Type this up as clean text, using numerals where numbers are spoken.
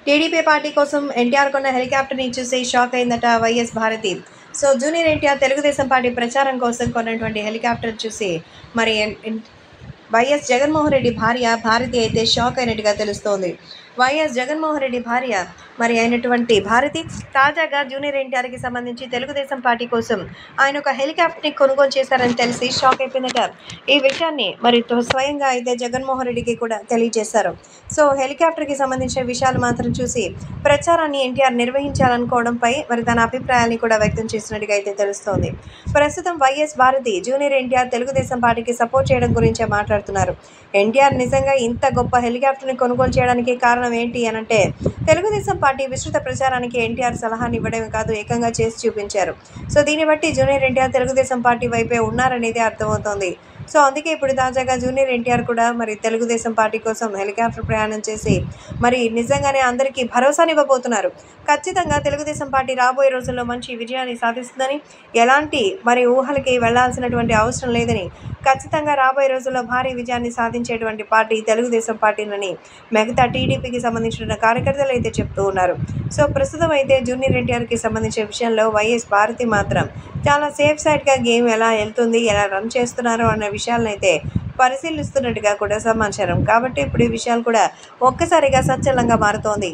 TDP party కోసం ఎన్టీఆర్ కొన్న హెలికాప్టర్ని చూసి షాక్ అయిందట YS Bharati. So junior NTR Telugu Desam party ప్రచారం కోసం కొన్నటువంటి హెలికాప్టర్ చూసి మరి వైఎస్ జగన్మోహన్ రెడ్డి భార్య భారతి అయితే షాక్ అయినట్టుగా తెలుస్తోంది. వైఎస్ జగన్మోహన్ రెడ్డి భార్య మరి అయినటువంటి భారతి తాజాగా జూనియర్ ఎన్టీఆర్కి సంబంధించి తెలుగుదేశం పార్టీ కోసం ఆయన ఒక హెలికాప్టర్ని కొనుగోలు చేశారని తెలిసి షాక్ అయిపోయిందట. ఈ విషయాన్ని మరి స్వయంగా అయితే జగన్మోహన్ రెడ్డికి కూడా తెలియజేశారు. సో హెలికాప్టర్కి సంబంధించిన విషయాలు మాత్రం చూసి ప్రచారాన్ని ఎన్టీఆర్ నిర్వహించాలనుకోవడంపై మరి తన అభిప్రాయాన్ని కూడా వ్యక్తం చేసినట్టుగా అయితే తెలుస్తోంది. ప్రస్తుతం వైఎస్ భారతి జూనియర్ ఎన్టీఆర్ తెలుగుదేశం పార్టీకి సపోర్ట్ చేయడం గురించే మాట్లాడుతున్నారు. ఎన్టీఆర్ నిజంగా ఇంత గొప్ప హెలికాప్టర్ని కొనుగోలు చేయడానికి కారణం ఏంటి అనంటే తెలుగుదేశం పార్టీ విస్తృత ప్రచారానికి ఎన్టీఆర్ సలహాని ఇవ్వడమే కాదు ఏకంగా చేసి చూపించారు. సో దీన్ని బట్టి జూనియర్ ఎన్టీఆర్ తెలుగుదేశం పార్టీ వైపే ఉన్నారనేది అర్థమవుతోంది. సో అందుకే ఇప్పుడు తాజాగా జూనియర్ ఎన్టీఆర్ కూడా మరి తెలుగుదేశం పార్టీ కోసం హెలికాప్టర్ ప్రయాణం చేసి మరి నిజంగానే అందరికీ భరోసానివ్వబోతున్నారు. ఖచ్చితంగా తెలుగుదేశం పార్టీ రాబోయే రోజుల్లో మంచి విజయాన్ని సాధిస్తుందని, ఎలాంటి మరి ఊహలకి వెళ్లాల్సినటువంటి అవసరం లేదని, ఖచ్చితంగా రాబోయే రోజుల్లో భారీ విజయాన్ని సాధించేటువంటి పార్టీ తెలుగుదేశం పార్టీనని మిగతా టీడీపీకి సంబంధించిన కార్యకర్తలు అయితే చెప్తూ ఉన్నారు. సో ప్రస్తుతం అయితే జూనియర్ ఎన్టీఆర్కి సంబంధించిన విషయంలో వైఎస్ భారతి మాత్రం చాలా సేఫ్ సైడ్గా గేమ్ ఎలా వెళ్తుంది, ఎలా రన్ చేస్తున్నారు అన్న విషయాలను అయితే పరిశీలిస్తున్నట్టుగా కూడా సమాచారం. కాబట్టి ఇప్పుడు ఈ విషయాలు కూడా ఒక్కసారిగా సంచలనంగా మారుతోంది.